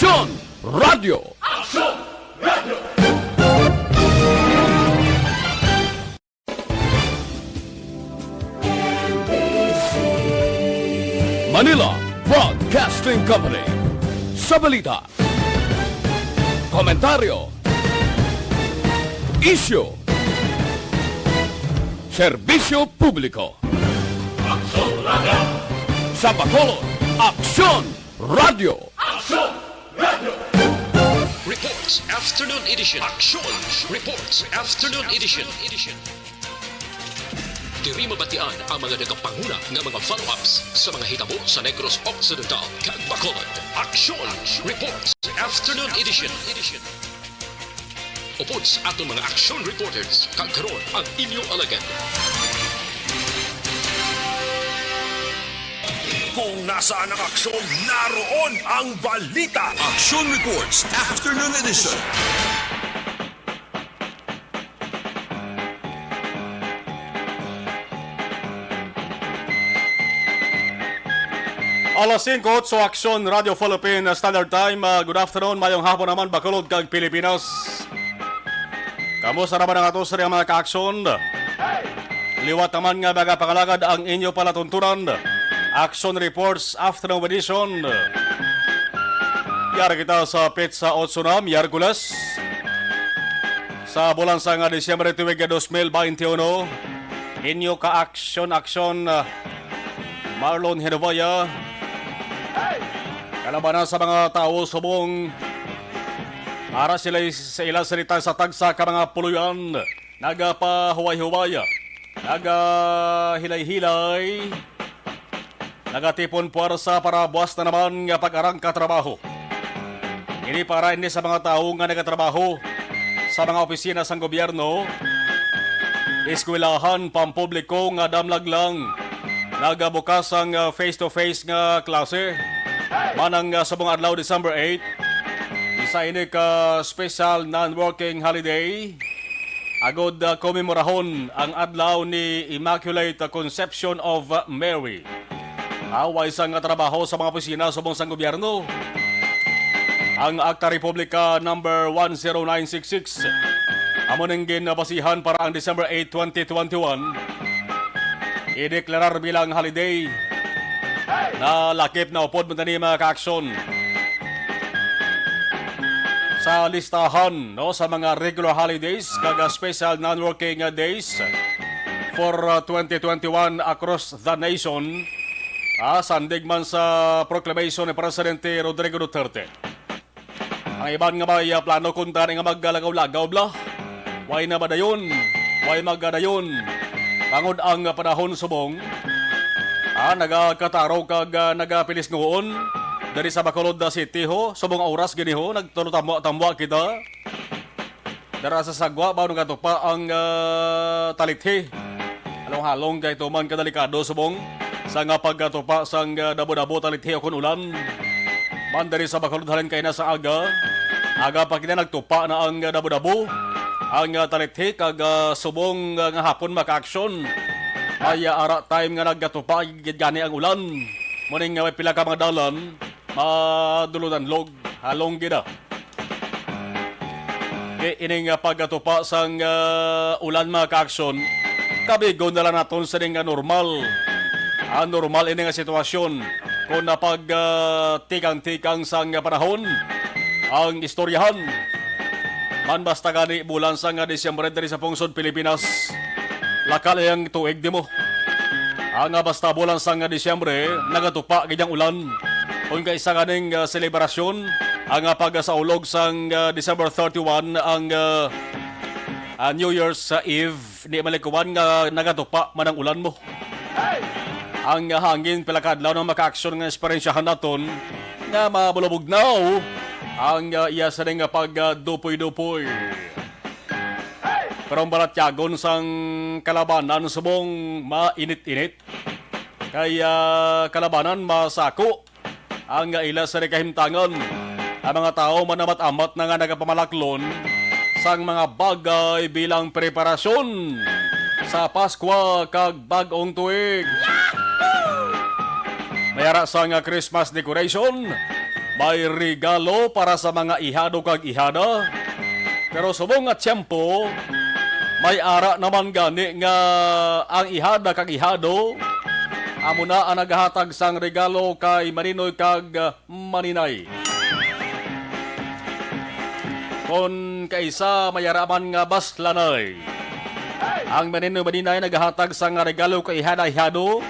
Aksyon Radio! Aksyon Radio! Manila Broadcasting Company. Sa balita, komentaryo, isyu, serbisyo publiko. Aksyon Radio! Sa Bacolod, Aksyon Radio! Aksyon Radio! Reports Afternoon Edition. Action Reports Afternoon Edition. Diri mabatian ang mga nagapanguna ng mga follow-ups sa mga hitabo sa Negros Occidental kag Bacolod. Action Reports Afternoon Edition. Upod sa aton mga action reporters kag karon ang inyong alagad. Kung nasaan ang aksyon, naroon ang balita. Action Reports Afternoon Edition. Alas 5 sa Aksyon Radio Philippine Standard Time. Good afternoon, mayong hapon naman Bacolod kag Pilipinas. Kamusta naman ang ato sa mga ka-aksyon? Liwat naman nga baga pangalagad ang inyo palatuntunan. Action Reports Afternoon Edition. Yara kita sa Pizza 8 na, Miyerkules. Sa bulan sa nga Disyembre tuwig 2021. Inyo ka-aksyon, Marlon Henovaya. Kalabanan sa mga tao subong para sila sa ilang salita sa tagsa ka mga puluyan. Nagapahuway-huwaya. Nagahilay-hilay. Nagatipon puwersa para buwas na naman nga pag-arang katrabaho. Ini para hindi sa mga tao nga nagatrabaho sa mga opisina sang gobyerno, eskwelahan, pampubliko nga damlag lang. Nagabukas ang face-to-face nga klase. Manang sa mga adlaw December 8, isa ini ka special non-working holiday. Agod komemorahon ang adlaw ni Immaculate Conception of Mary. Away sang trabaho sa mga opisina subong sang gobyerno. Ang Akta Republika number 10966 amo ning ginabasihan para ang December 8, 2021. Ideklarar bilang holiday na lakip na upod mo mga ka-aksyon sa listahan sa mga regular holidays kag special non-working days for 2021 across the nation. Sandig man sa proclamation ni Presidente Rodrigo Duterte. Ang iban nga may plano kunta nga maggalagaw-lagaw bla. Way na badayon, way magadayon. Bangod ang panahon subong. Nagakataraw kag nagapilis ngoon dari sa Bacolod City ho, subong oras gini ho, nagturo-tamwa kita. Dara sa sagwa ba nung katupa ang talithi. Halong-halong kay tuman kadalikado subong sa nga pagkatupa sang dabo-dabo talithi akon ulan. Man dari sa Bacolod halin kay na sa aga pa kita nagtupa na ang dabo-dabo. Ang talithi kag subong nga hapon maka-aksyon. Ay ara time nga nagatupa gani ang ulan. Muning nga may pila ka mga dalan maduludan log halong gida. Ining pagatupa sang ulan mga ka-aksyon, kabigon na lang naton sa nga normal. Normal ini nga sitwasyon kung napag tikang-tikang sang panahon ang istoryahan. Man basta gani bulan sang Disyembre dari sa pungsod Pilipinas. Lakal yang tuig di mo. Ang basta bulan sang Disyembre, nagatupa ganyang ulan. Kung kaisa ganing selebrasyon, ang pagsaulog sang December 31, ang New Year's Eve, di malikuan nga nagatupa man ang ulan mo. Ang hangin pilakadlaw ng maka-aksyon nga esperensyahan naton, nga mabulabugnaw, ang iya sa nga pag-dupoy-dupoy. Pero ang balatyagon sang kalabanan subong mainit-init. Kaya kalabanan masako ang ila sa kahimtangan. Ang mga tao manamat-amat na nga nagapamalaklon sang mga bagay bilang preparasyon sa Paskwa kag bag-ong tuig. Mayara sa nga Christmas decoration, may regalo para sa mga ihado kag ihada. Pero subong nga tiyempo, may ara naman gani nga ang ihada kag ihado amo na ang naghatag sang regalo kay Maninoy kag Maninay. Kon kaisa mayaraman nga baslanay. Ang Maninoy Maninay naghatag sang regalo kay ihada ihado.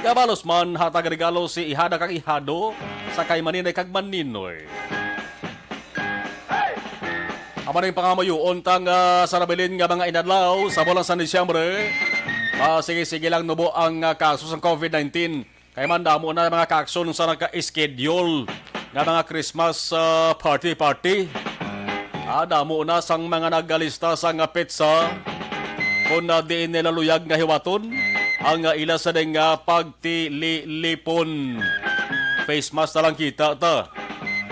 Gabalos man hatag regalo si ihada kag ihado sa kay Maninay kag Maninoy. Amo ning pangamayoon tang sarabilin nga mga inadlaw sa bulan sa Disyembre. Sige-sige lang nubo ang kaso sa COVID-19. Kaya man damo na mga kaakson sa naka-schedule nga mga Christmas party-party. Damo na sang mga nagalista sa nga pizza kung diin nila luyag nga hiwaton ang ila sa ding pagtililipon. Face mask na lang kita ta.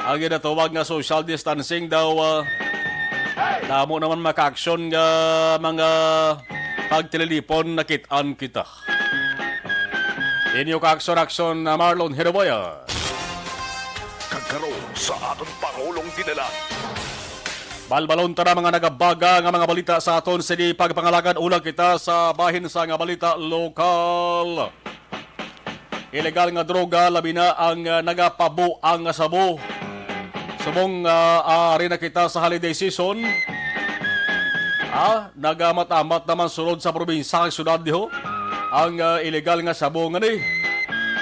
Ang ginatawag nga social distancing daw damo naman maka-aksyon nga mga pagtililipon nakitaan kita. Inyo ka-aksyon na Marlon Hiraboya. Kagkaroon sa aton Pangulong dinala. Balbalon ta na mga nagabaga nga mga balita sa aton sa di pagpangalagan. Ulang kita sa bahin sa nga balita lokal. Ilegal nga droga, labi na ang nagapabo ang sabo. Subong ari na kita sa holiday season. Nagamatamot naman sulod sa probinsya kag syudad diho ang ilegal nga sabo nga ni.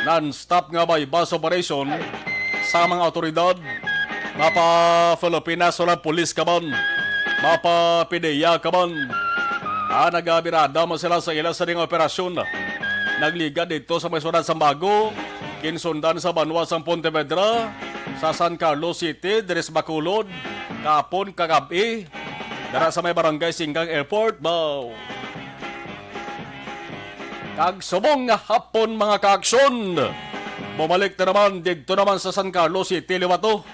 Non-stop nga bypass operation sa mga otoridad. Mapa Pilipinas wala pulis ka man. Mapa PDEA ka man. Nagabirada mo sila sa ila sa ding operasyon. Nagliga dito sa may syudad Sambago, kinsundan sa Banwa sa Pontevedra, sa San Carlos City, Dres Bacolod, kapon kagabi, dara sa may barangay Singgang Airport, baw. Kag subong nga hapon mga kaaksyon. Bumalik na naman dito naman sa San Carlos City, liwato.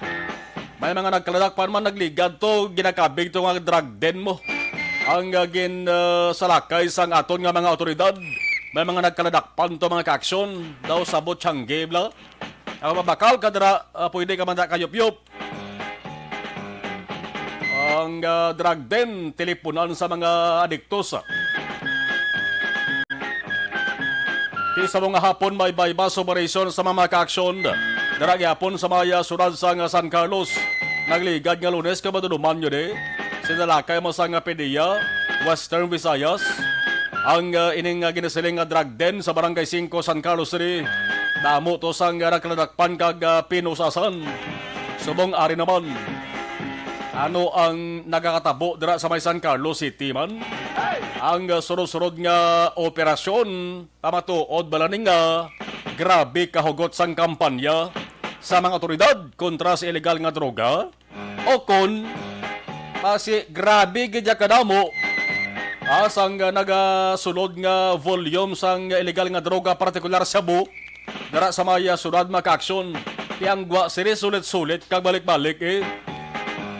May mga nagkaladakpan man nagligad to, ginakabig to nga drug den mo. Ang salakay sang aton nga mga otoridad. May mga nagkaladakpan to mga kaaksyon, daw sa Botchangge, bla. Ang mabakal ka dara, pwede ka man na kayop-yop. Ang drug den, teleponan sa mga adiktos. Sa mga hapon may bypass operation sa mga kaaksyon. Dara gyapon sa mga sunod sa San Carlos. Nagligad nga Lunes ka maduduman nyo de. Sinalakay mo sa nga PDEA, Western Visayas. Ang ining ginasiling nga drug den sa Barangay 5 San Carlos City. Damo to sang nagkaladakpan kag pinusasan. Subong ari naman. Ano ang nagakatabo dira sa may San Carlos City man? Ang surod-surod nga operasyon tamatuod balaning nga grabe kahugot sang kampanya sa mga otoridad kontra sa ilegal nga droga o kon kasi grabe gidya kadamo asang nagasulod nga volume sang ilegal nga droga partikular sa bu dara sa maya sunod maka-aksyon tiangwa siri sulit-sulit kag balik-balik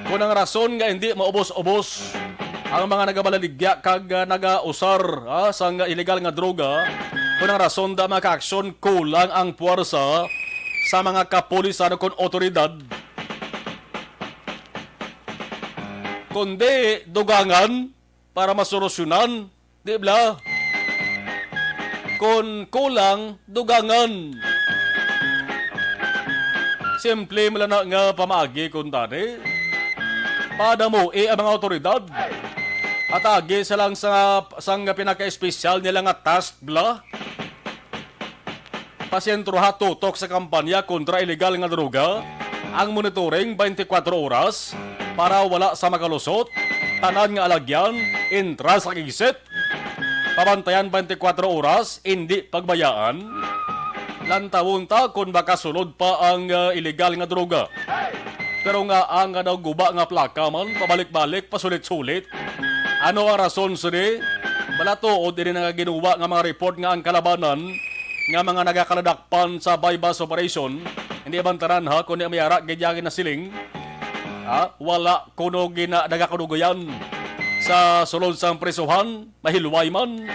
kung ang rason nga hindi maubos-ubos ang mga nagabalaligya kag nagausar sang ilegal nga droga kung ang rason da maka-aksyon kulang ang puwersa sa mga kapulisan kon otoridad kundi dugangan para masolusyonan, di ba? Kung kulang, dugangan. Simple mo lang na nga pamaagi kung tani. Padamo ang mga otoridad. At agi silang sa pinaka-espesyal nila nga task, bla. Pasyentruha tutok sa kampanya kontra ilegal nga droga. Ang monitoring 24 oras para wala sa makalusot. Tanan nga alagyan, intras sa kigisit. Pabantayan 24 oras, hindi pagbayaan. Lantawon ta kung baka sulod pa ang ilegal nga droga. Pero nga ang guba nga plaka man, pabalik-balik, pasulit-sulit. Ano ang rason sini? Balatuod din nga ginuwa nga mga report nga ang kalabanan nga mga nagakaladakpan sa bypass operation. Hindi abantaran ha, kung di mayara, gidyagin na siling. Wala kuno gina nagakadugayan sa sulod sang presuhan, mahilway man.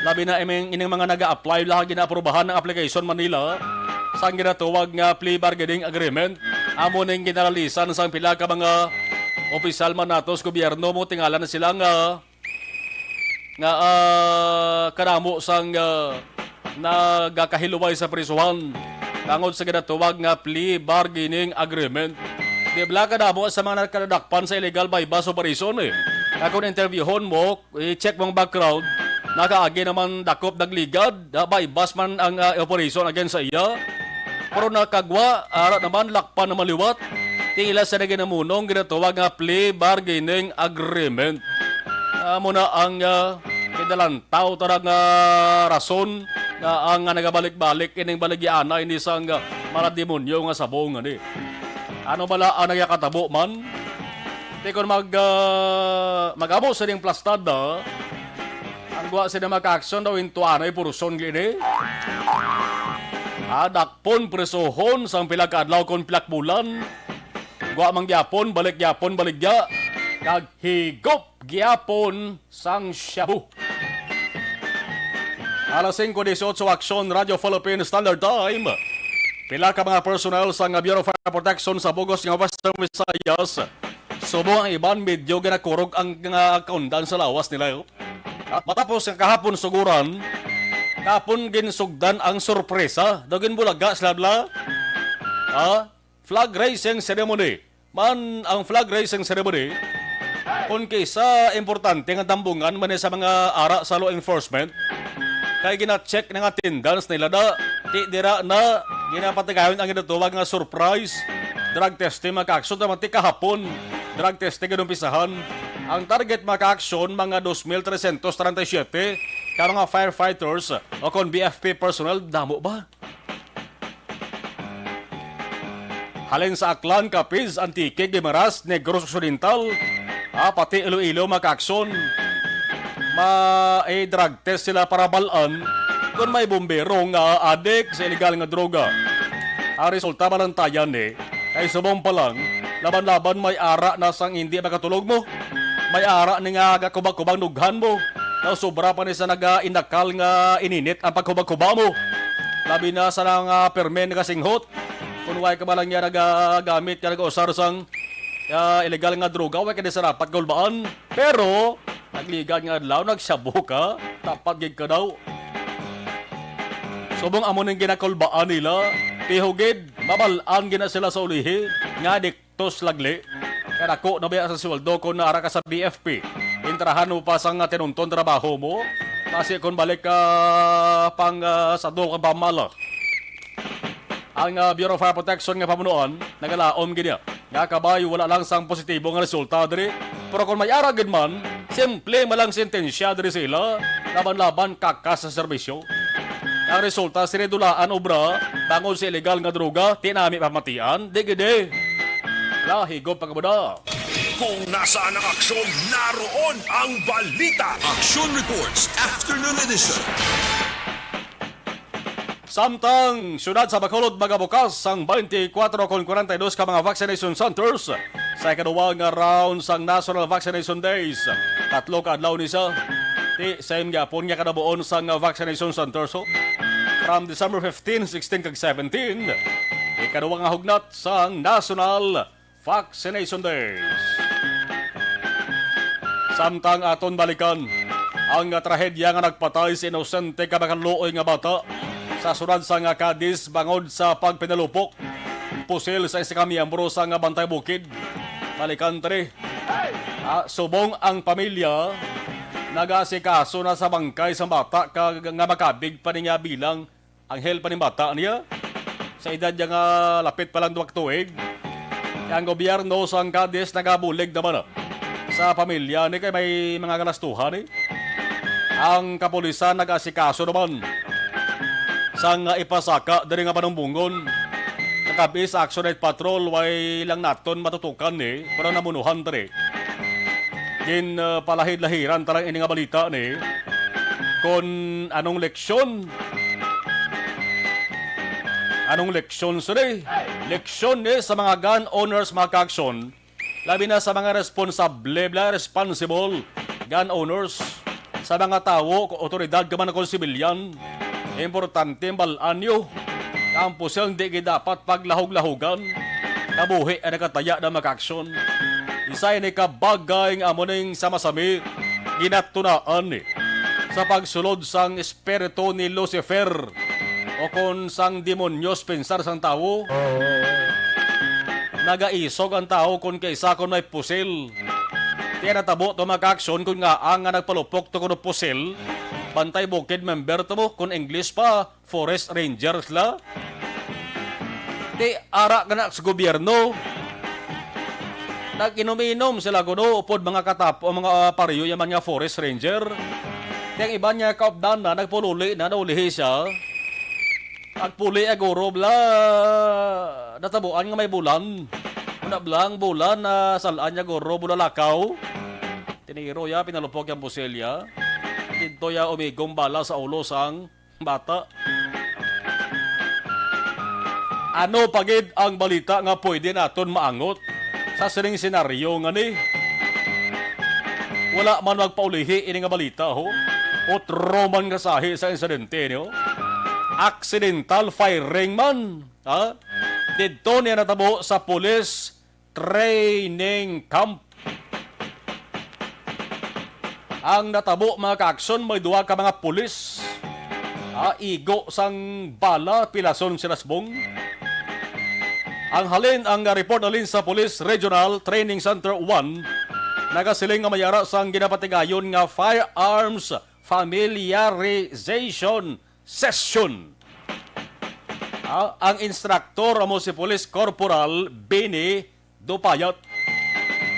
Labi na ining mga naga-apply lahat ginaaprobahan ng application Manila sa ginatawag nga plea bargaining agreement amo ning ginaralisan sang pila ka mga opisyal man nato sa gobyerno mo tingala na sila nga kanamo sang nagakahiluway sa prisuhan tangod sa ginatuwag nga plea bargaining agreement. Di bala ka mo sa mga nakadakpan sa illegal bypass operation eh. Kung interviewon mo, i-check mong background, nakaagi naman dakop nagligad, bypass man ang operation against sa iya. Pero nakagwa, ara naman lakpan na maliwat, tila sa naginamunong ginatuwag nga plea bargaining agreement. Muna ang kidalantaw tarang rason na ang nagabalik-balik ining baligyana ini sang mga demonyo nga sabong ani. Ano bala ang nagyakatabo man? Di kung mag-amo sa ning plastada, ang guwa sila mag-action daw into anay puruson gini. Dakpon presohon sang pila ka adlaw kon pilak bulan. Guwa mang gyapon balik-gyapon baligya. Kag higop gyapon sang shabu. Alas 5:18 Aksyon Radio Philippine Standard Time. Pila ka mga personnel sa Bureau of Fire Protection sa Bugos nga Western Visayas. Subo ang iban medyo ginakurog ang kaundan sa lawas nila. At matapos ang kahapon suguran, kahapon ginsugdan ang sorpresa. Dagin bulaga sila flag raising ceremony. Man ang flag raising ceremony, kung kaysa importante nga dambungan man sa mga ara sa law enforcement, kaya gina-check ng attendance nila na dira na ginapatagawin ang ginatuwag nga surprise drug testing maka-action naman kahapon drug testing ginumpisahan. Ang target maka-action mga 2,337 ka mga firefighters o kon BFP personnel. Damo ba? Halin sa Aklan, Capiz, Antique, Guimaras, Negros Occidental, pati Iloilo maka-action. Drug test sila para balaan kung may bumbero nga adik sa illegal nga droga. Ang resulta malantayan kay subong pa lang, laban-laban may ara na sang hindi makatulog mo. May ara ni nga kubag-kubang nughan mo. Na sobra pa ni sa naga-inakal nga ininit ang pagkubag-kuba mo. Labi na sa nang permen nga singhot. Kung way ka ba lang niya nagagamit ka nag-usar sang illegal nga droga, way ka di sa rapat gulbaan. Pero nagligad nga adlaw, nagsabu ka, tapat gig ka daw. Subong amo ng ginakulbaan nila, tihugid, mabalaan gina sila sa ulihi, nga diktos lagli. Kanako na ba sa sweldo kung naara ka sa BFP, intrahan mo pa sang tinunton trabaho mo, kasi kung balik ka pang sado ka pamala. Ang Bureau of Fire Protection nga pamunuan, nagalaom gina. Nga kabay, wala lang sang positibo nga resulta diri. Pero kung may aragid man, simple malang sentensya diri sila, laban-laban kakas sa serbisyo. Ang resulta, sinedulaan obra, tangod sa illegal nga droga, tinami pamatian, digide. Lahigop pagkabuda. Kung nasaan ang aksyon, naroon ang balita. Action Reports Afternoon Edition. Samtang syudad sa Bacolod magabukas ang 24,42 ka mga vaccination centers sa ikaduwang round sang National Vaccination Days. 3 ka adlaw ni sa same gyapon nga kadabuon sang vaccination centers from December 15, 16 kag 17. Ikaduwang nga hugnat sang National Vaccination Days. Samtang aton balikan ang trahedya nga nagpatay sa inosente ka makaluoy nga bata sa sunod sa nga Cadiz bangod sa pagpinalupok. Pusil sa isa ka miyembro sa nga Bantay Bukid. Balikan tre. Subong ang pamilya nagasikaso na sa bangkay sa bata nga makabig pa niya bilang anghel pa ni bata niya. Sa edad niya nga lapit pa lang 2 tuig. Ang gobyerno sa Cadiz nagabulig naman sa pamilya ni kay may mga galastuhan Ang kapulisan nagasikaso naman sang ipasaka dari nga panumbungon. Nakabis action night patrol way lang naton matutukan pero namunuhan tari. Din palahid-lahiran tarang ini nga balita kon anong leksyon. Anong leksyon leksyon sa mga gun owners mga ka-aksyon. Labi na sa mga responsible gun owners, sa mga tao, otoridad ka man akong sibilyan. Importante balaan nyo. Ang pusil di dapat paglahog-lahogan. kabuhi ang nakataya na makaaksyon. Isa ni kabagay nga amuning sama-sami ginatunaan ni sa pagsulod sang espiritu ni Lucifer o kung sang demonyos pensar sang tao. Nagaisog ang tao kung kaisa kung may pusil. Tiyan natabo to makaaksyon kung nga ang nagpalupok to kung pusil. Bantay bukid member to mo kung English pa forest rangers la. Di ara ka na sa gobyerno. Nag-inom-inom sila kuno upod mga katapo, mga pariyo yaman nga forest ranger. Yang iba niya kaupdan na nagpululi na naulihi siya. Agpuli aguro bla natabuan nga may bulan. Una blang bulan na salaan niya guro bulalakaw. Tiniro ya pinalupok yung pusilya. Dito ya umigong bala sa ulo sang bata. Ano pagid ang balita nga pwede naton maangot sa sining senaryo nga ni? Wala man magpaulihi ini nga balita ho. Otro man nga sahi sa insidente niyo. Accidental firing man. Ha? Dito niya natabo sa police training camp. Ang natabo mga kaaksyon, may duwa ka mga pulis. Igo sang bala, pilason sinasbong. Ang halin, ang report alin sa Police Regional Training Center 1, nagasiling nga mayara sang ginapatigayon nga firearms familiarization session. Ang instructor amo si Police Corporal Benny Dupayat.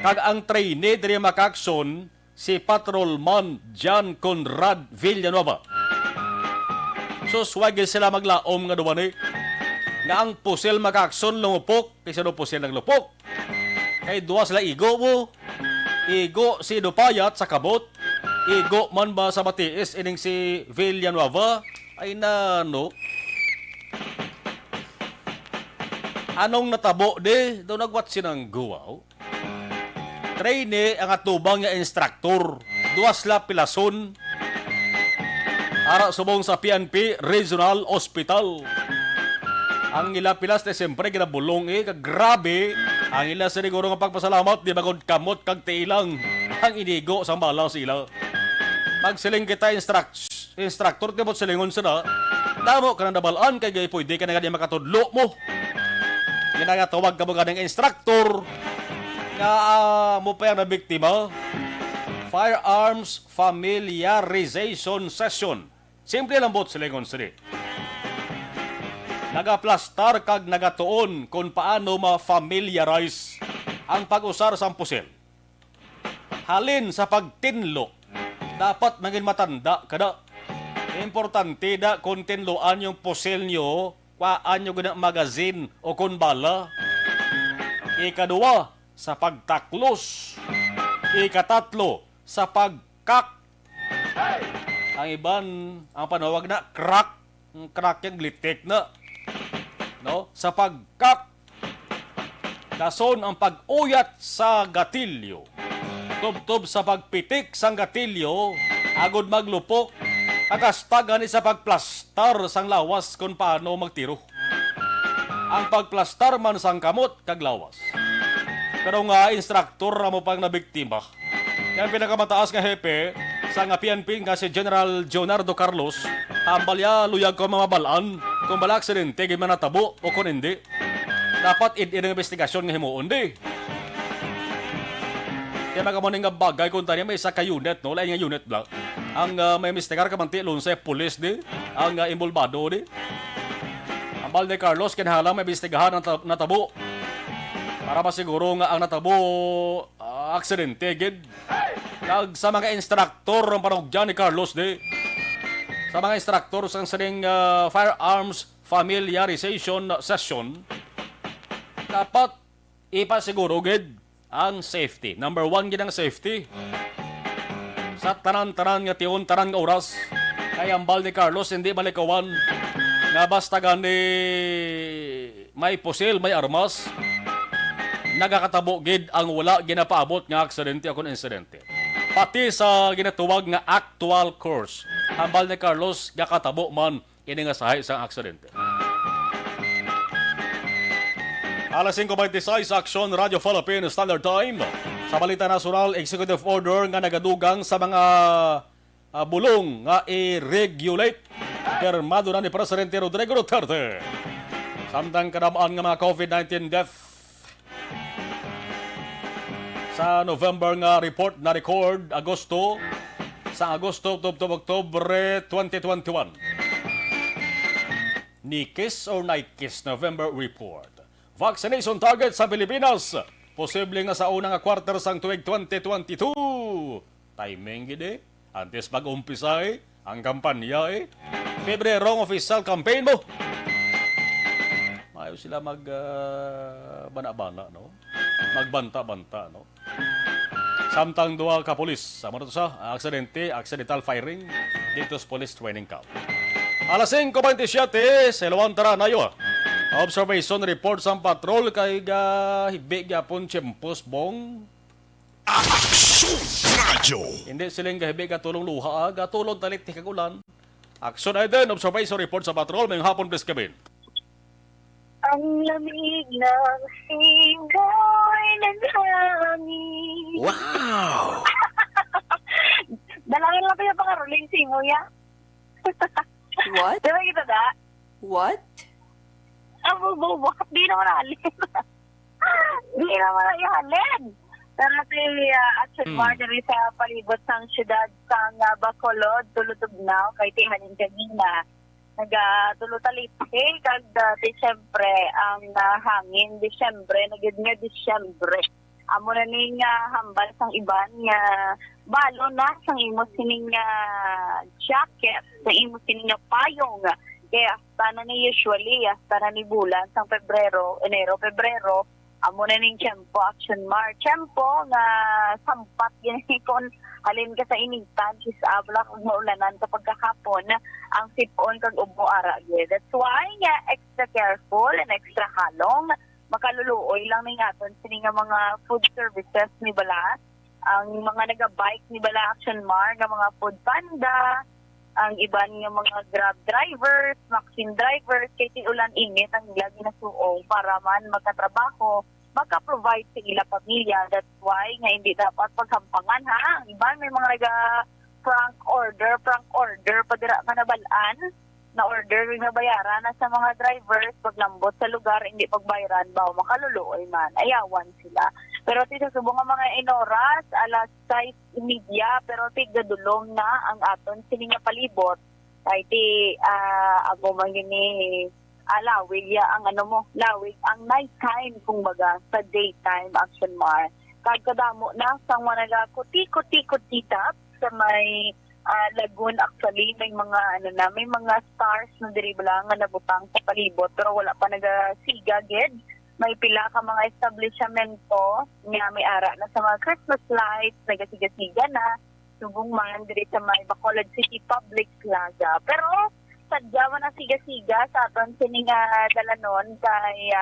Kag ang trainee diri makaaksyon si Patrolman John Conrad Villanueva. So swagil sila maglaom nga duwani nga ang pusil makaaksyon lumupok kaysa no pusil naglupok. Kay duwa sila igo mo. Igo si Dupayat sa kabot. Igo man ba sa matiis ining si Villanueva? Ay na no. Anong natabo de? Doon nagwat sinang guwaw. Trainee ang atubang nga instruktor. Duwas la pilason. Ara subong sa PNP Regional Hospital. Ang ila pilas na siyempre ginabulong grabe. Ang ila siniguro nga pagpasalamat di bagod kamot kag tiilang. Ang inigo sa bala sila. Magsiling kita instruktor timot silingon sila. Damo ka nang nabalaan kay gay pwede ka na ganyan makatudlo mo. Ginagatuwag ka mo ganang instruktor nga mo pa yung nabiktima. Firearms familiarization session. Simple lang bot silingon sila. Nagaplastar kag nagatuon kung paano ma-familiarize ang pag-usar sa pusil. Halin sa pagtinlo, dapat maging matanda kada. Importante da kung tinloan yung pusil nyo, kwaan nyo ganang magazine o kung bala. Ikaduwa, sa pagtaklos. Ikatatlo, sa pagkak. Ang iban, ang panawag na crack. Crack yung glitik na. No? Sa pagkak. Dason ang pag-uyat sa gatilyo. Tub-tub sa pagpitik sang gatilyo. Agod maglupok. Agastagan sa pagplastar sang lawas kung paano magtiro. Ang pagplastar man sang kamot kag lawas. Pero nga instruktor mo pang nabiktima. Yan pinakamataas nga hepe sa nga PNP nga si General Leonardo Carlos. Tambalya luyag ko mamabalaan kung bala aksidente gid man natabo o kung hindi. Dapat ang investigasyon nga himuon di. Kaya magamuning nga bagay kung tanya may isa ka unit, no? Lain nga unit lang. Ang may mistigar ka manti, lunse, police di. Ang involvado di. Ang bal ni Carlos, kinhalang may investigahan ang natabo. Para ba siguro nga ang natabo aksidente, gid. Kag sa mga instruktor ang panugyan ni Carlos di. Sa mga instruktor sa saning firearms familiarization session, dapat ipasiguro gid ang safety. Number 1 gid ang safety. Sa tanan-tanan nga tiyon, tanan nga oras, kay ang bal ni Carlos hindi malikawan nga basta gani may pusil, may armas, nagakatabo gid ang wala ginapaabot nga aksidente o kun insidente. Pati sa ginatuwag nga actual course, ang bal ni Carlos gakatabo man ini nga sahay isang aksidente. Alas 5:26 Aksyon Radio Philippines Standard Time. Sa Balita Nasional, Executive Order nga nagadugang sa mga bulong nga i-regulate. Pirmado na ni Presidente Rodrigo Duterte. Samtang kanamaan nga mga COVID-19 death sa November nga report na record sa Agosto to Oktubre 2021. Nikis or Nikis November report. Vaccination target sa Pilipinas. Posible nga sa unang quarter sang tuig 2022. Timing gidi. Antes mag-umpisa ang kampanya Pebrerong official campaign mo. Ayaw sila bana-bana, no? Magbanta-banta, no? Samtang duwa ka pulis sa accidental firing dito sa police training camp. Alas 5:27 sa Luantara na yun. Observation report sa patrol kay hibig yapon tiyempos bong. Aksyon Radio. Hindi siling hibig tulong luha, gatulong talit ni kagulan. Aksyon ay din, observation report sa patrol, may hapon please kabin. Ang lamig ng simoy ng hangin. Wow! Dalangin lang kayo pangaroling simoy, What? Diba kita da? What? Ang bububo, di naman halin. Di naman halin. Pero si Action Marjorie sa palibot ng syudad sang Bacolod, tulutugnaw, kay Tihanin kanina. Nag-tulutalit kag Disyembre ang hangin. Disyembre, nagid nga Disyembre. Amo na ning hambal sang iban nga balo na sang imo sining jacket, sa imo sining payong. Kaya hasta na ni usually, hasta na ni bulan sang Enero, Pebrero, amo na ning Tiyempo Action Mar. Tiyempo nga sampat ginikon halin ka sa initan, kisabla kung maulanan kapag kahapon, ang sipon kag ubo ara. That's why nga extra careful and extra halong, makaluluoy lang ni aton sini nga mga food services ni bala, ang mga naga-bike ni bala Action Mar, nga mga food panda, ang iban nga mga grab drivers, Maxine drivers, kay ulan init ang lagi na suong para man magkatrabaho, maka-provide sa ila pamilya. That's why nga hindi dapat paghampangan ha. Ang iba may mga prank order padira ka nabalaan na order na bayaran na sa mga drivers paglambot sa lugar hindi pagbayaran ba makaluluoy man ayawan sila. Pero ti subong nga mga inoras alas 6:30 pero ti gadulong na ang aton sini nga palibot kay ti amo man gini lawig ang lawig ang night time kumbaga sa daytime Action Mar. Kadamo na sang mga kuti-kuti-kutitap sa may lagoon actually may mga may mga stars na diri lang nga nabutang sa palibot pero wala pa nagasiga gid. May pila ka mga establishmento nga may ara na sa mga Christmas lights nagasiga-siga na subong man diri sa may Bacolod City Public Plaza. Pero sadya man ang siga-siga sa aton sining dalanon kay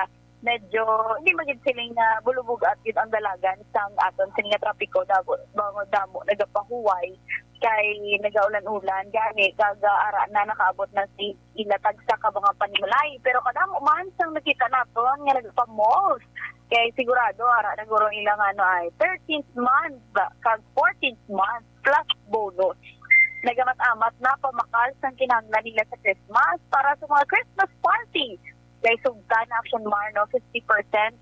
medyo hindi magid siling bulubog at yun ang dalagan sang aton sining trapiko damo nagapahuway kay nagaulan-ulan gani ara na nakaabot na si ilatag sa ka mga panimulay pero kadamo man sang nakita naton nga nagpa-malls kay sigurado ara naguro ilang ay 13th month kag 14th month plus bonus nagamat-amat na pamakal sang kinahanglan nila sa Christmas para sa mga Christmas party. Kay sugdan Action Mar 50%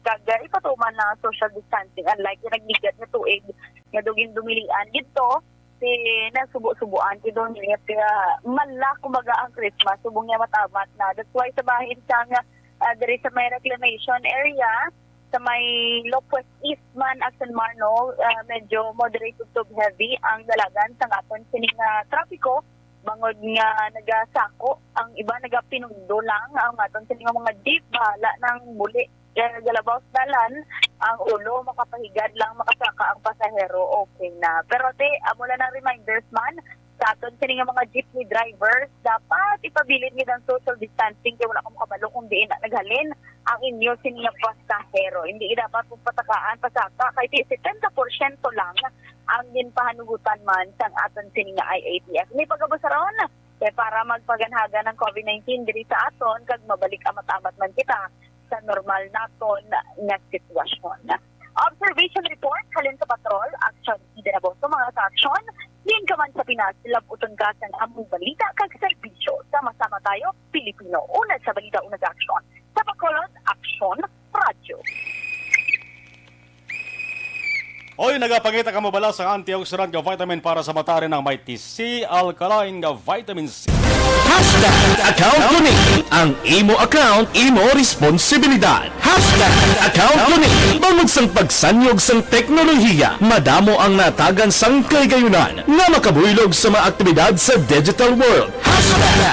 kag ipatuman na social distancing unlike yung nagnigat na tuig nga dugin dumilian dito si nasubo-subuan ti don niya kaya manla kumbaga ang Christmas subong niya matamat na. That's why sa bahin sang diri sa may reclamation area sa may Lopez East man Action Mar medyo moderate to heavy ang dalagan sa aton sining trapiko bangod nga nagasako ang iba nagapinundo lang ang aton sining mga jeep bahala ng muli galabaw dalan ang ulo makapahigad lang makasaka ang pasahero okay na pero amo lang ng reminders man sa aton sining mga jeepney drivers dapat ipabilin nid ang social distancing kay wala ka makabalo kung diin na naghalin ang inyo sining pasahero hindi dapat patakaan pasaka kay 70% lang ang ginpahanugutan man sang aton sining IATF ni pagabusaron kay para magpaganhaga ng COVID-19 diri sa aton kag mabalik amat-amat man kita sa sa normal naton nga sitwasyon. Observation report halin sa patrol, action ida na boto mga ka-aksyon, din ka man sa Pinas, labuton ka sa among balita kag serbisyo. Sama-sama tayo, Pilipino. Una sa balita, una sa aksyon. Sa Bacolod, Aksyon Radio. Oy, nagapakita ka mo bala sa antioxidant nga vitamin para sa mata rin ng Mighty C Alkaline nga vitamin C. Account ko ni ang imo account, imo responsibilidad. Account ko ni bangod sang pagsanyog sang teknolohiya, madamo ang natagan sang kaygayunan nga makabuylog sa mga aktibidad sa digital world.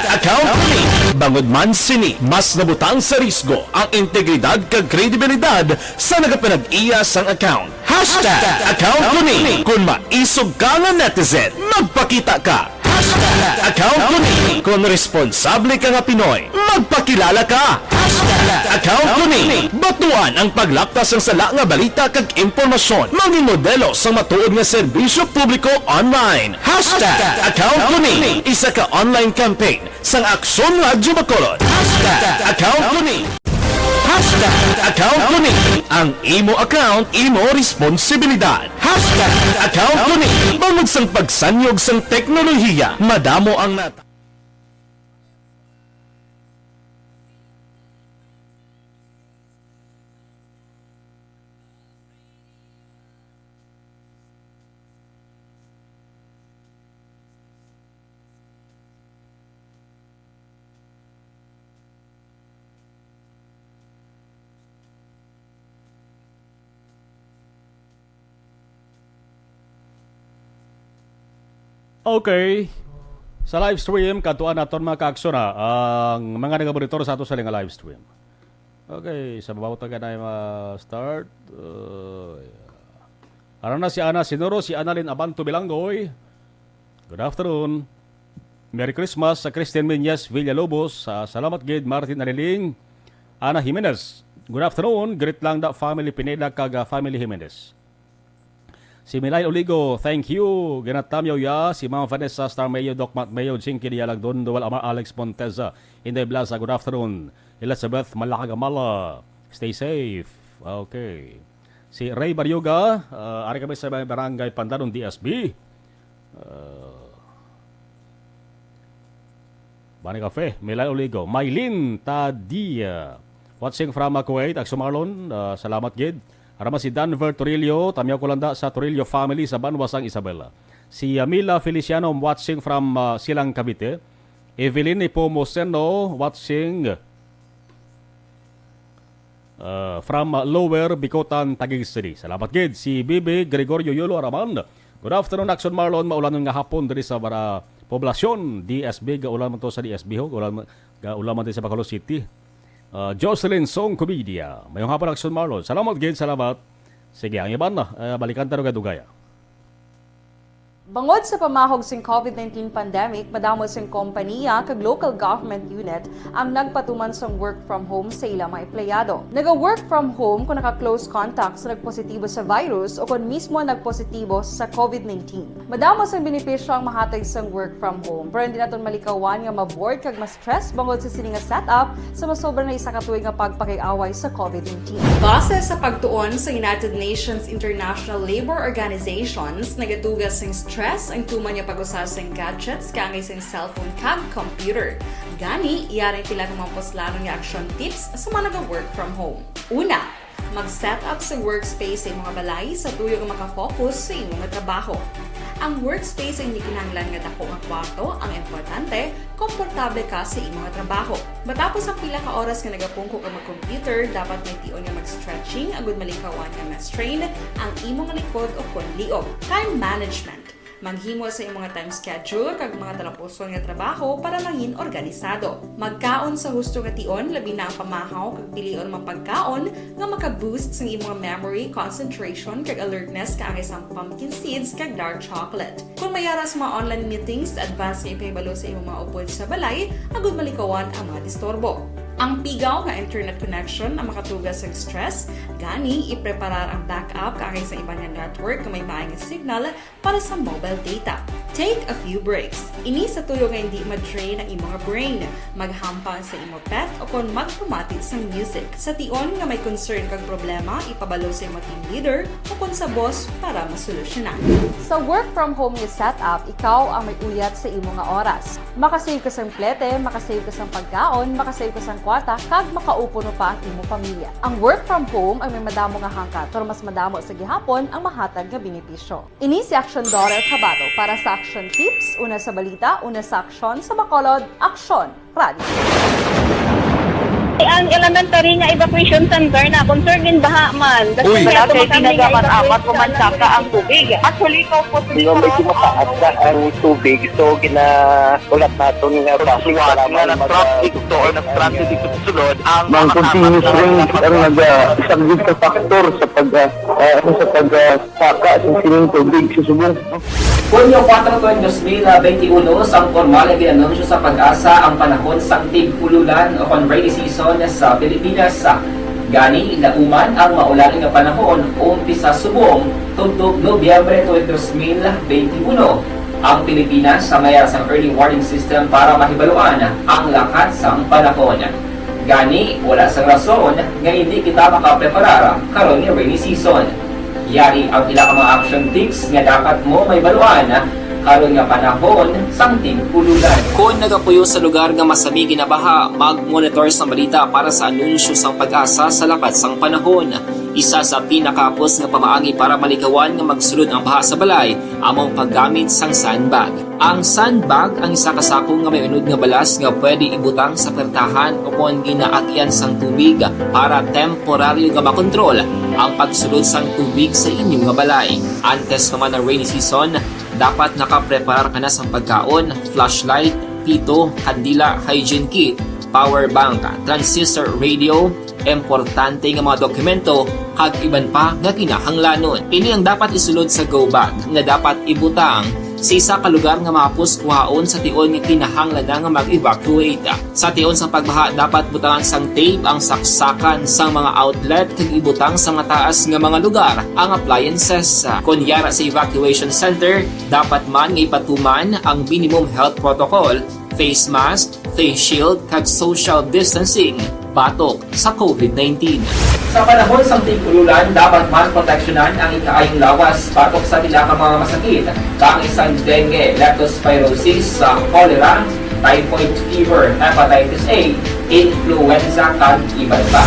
Account ko ni bangod man sini mas nabutang sa risgo ang integridad kag kredibilidad sa nagapinag-iya sang account. Account ko ni kung maisog ka nga netizen, magpakita ka. Account ko ni kung responsable ka nga Pinoy, magpakilala ka. Account ko ni batuan ang paglaptas ng sala nga balita kag impormasyon, maging modelo sa matuod nga serbisyo publiko online. Account ko ni isa ka online campaign sang Aksyon Radio Bacolod. Account ko ni account ko ni ang imo account, imo responsibilidad. Account ko ni bangod sang pagsanyog sang teknolohiya, madamo ang nata. Okay. Sa live stream, katuan naton mga ka-aksyon ang mga nagaboritor sa ato sa nga live stream. Okay, sa babaw taga na start. Ano na si Ana Sinoro, si Annalyn Abanto Bilanggoy. Good afternoon. Merry Christmas sa Christian Minyas Villalobos. Salamat gid Martin Ariling. Ana Jimenez. Good afternoon. Great lang da family Pineda kag family Jimenez. Si Milay Oligo, thank you. Ginatamyaw ya. Si Ma'am Vanessa Star Mayo, Doc Matt Mayo, Jinky Dialag Don, Dual Amar Alex Monteza, Inday Blaza, good afternoon. Elizabeth Malakagamala, stay safe. Okay. Si Ray Baryoga, ari kami sa Barangay Pandanon, DSB. Bani Cafe, Milay Oligo. Maylin Tadia, watching from Kuwait, Aksumarlon, salamat gid. Arama si Danver Torillo, tamyaw ko landa sa Torillo family sa Banwasang Isabela. Si Mila Feliciano watching from Silang Cavite. Evelyn Ipomoseno watching from Lower Bicotan, Taguig City. Salamat gid. Si Bibi Gregorio Yolo Araman. Good afternoon, Action Marlon. Maulan nga hapon diri sa poblasyon DSB. Gaulan man to sa DSB ho. Gaulan man din sa Bacolod City. Jocelyn Song Comedia. Mayong hapon Action Marlon. Salamat gid, salamat. Sige, ang iban na. Balikan tayo kadugaya. Bangod sa pamahog sing COVID-19 pandemic, madamo sing kompanya kag local government unit ang nagpatuman sang work from home sa ilang mga empleyado. Naga-work from home kung naka-close contact sa nagpositibo sa virus o kung mismo nagpositibo sa COVID-19. Madamo sang benepisyo ang mahatag sang work from home, pero hindi naton malikawan nga ma-bored kag ma-stress bangod sa sini nga setup sa masobra na isa ka tuig nga pagpakiaway sa COVID-19. Base sa pagtuon sa United Nations International Labour Organizations, nagatugas sing stress ang tuman niya pag-usas ng gadgets kangay sa cellphone kag computer. Gani, iyaring pila ng mga poslanong nga action tips sa mga nag-work from home. Una, mag-set up sa workspace sa mga balay sa tuyo nga makafocus sa imong trabaho. Ang workspace ay hindi kinahanglan nga dako nga kwarto, ang importante, komportable ka sa imong trabaho. Matapos ang pila ka oras nga nagapungko ka mag-computer, dapat may tion nga mag-stretching agud malikawan nga ma-strain ang imong likod o konliog. Time management. Maghimo sa imong time schedule kag mga talapuson nga trabaho para maging organisado. Magkaon sa husto nga tion, labi na ang pamahaw kag pilion mga pagkaon nga maka-boost sa imong memory, concentration kag alertness kaangay sang pumpkin seeds kag dark chocolate. Kung mayara sa mga online meetings, advance nga ipahibalo sa imong mga upod sa balay, agud malikawan ang mga disturbo. Ang pigaw nga internet connection ang makatugas sa stress, gani ipreparar ang backup kaagay sa iba nga network nga may maayong signal para sa mobile data. Take a few breaks. Ini sa tulong nga hindi ma-drain ang imong brain, maghampang sa imong pet o kung magpumati sa music. Sa tion nga may concern kag problema, ipabalo sa imong team leader o kung sa boss para masolusyonan. Sa work from home nga setup, ikaw ang may uyat sa imong nga oras. Makasave ka sa plete, makasave ka sa pagkaon, makasave ka sa kwarta, kag makaupo no pa ang imong pamilya. Ang work from home ay may madamo nga hangkat, pero mas madamo sa gihapon ang mahatag nga benepisyo. Ini si Action Daughter Cabato para sa Action Tips, una sa balita, una sa aksyon, sa Bacolod, Aksyon, Radio. Ang elementary nga evacuation center na concern din baha man. Uy, kasi tinagaman apat kumansaka ang tubig. Actually, ikaw po Hindi mo medyo mataas na ang tubig. So, kinaulat natin nga pasiwala nga ng traffic to or ng-transit dito sa sulod. Ang continuous rain ang nag-isang sa factor sa pag-saka sa sining tubig sa subong. Hunyo 4, 2021, sang formal ay ginanunsyo sa Pag-asa ang panahon sang tig-ululan o kon rainy season sa Pilipinas. Gani, ilauman ang maulan nga panahon umpisa subong tugtog Nobyembre 2021. Ang Pilipinas sa mayroon sang early warning system para mahibaluan ang lakat sang panahon. Gani, wala sang rason nga hindi kita makapreparar karon ni rainy season. Yari ang ilang mga action tips nga dapat mo may baluan karon nga panahon sang tig-ululan. Kung nagapuyo sa lugar nga masami ginabaha, mag-monitor sa balita para sa anunsyo sang Pag-asa sa lakat sang panahon. Isa sa pinakapos nga pamaagi para malikawan nga magsulod ang baha sa balay, among paggamit sang sandbag. Ang sandbag ang isa kasakong nga may unod nga balas nga pwede ibutang sa pertahan o kung ginaagyan sang tubig para temporaryo nga makontrol ang pagsulod sang tubig sa inyong nga balay. Antes naman ng rainy season, dapat nakapreparar ka na sa pagkaon, flashlight, pito, kandila, hygiene kit, power bank, transistor radio, importante nga mga dokumento, kag iban pa nga kinahanglanon. Ini ang dapat isulod sa go bag nga dapat ibutang sa isa ka lugar nga mapus kuhaon sa tion nga kinahanglan nga mag-evacuate. Sa tion sa pagbaha dapat butangan sang tape ang saksakan sang mga outlet kag ibutang sa mga taas nga mga lugar ang appliances. Kunyara sa evacuation center, dapat man nga ipatuman ang minimum health protocol, face mask, face shield kag social distancing batok sa COVID-19. Sa panahon sa tig-ululan, dapat man proteksyonan ang ikaayong lawas batok sa pila ka mga masakit, kang isang dengue, leptospirosis, cholera, typhoid fever, hepatitis A, influenza, kag iban pa.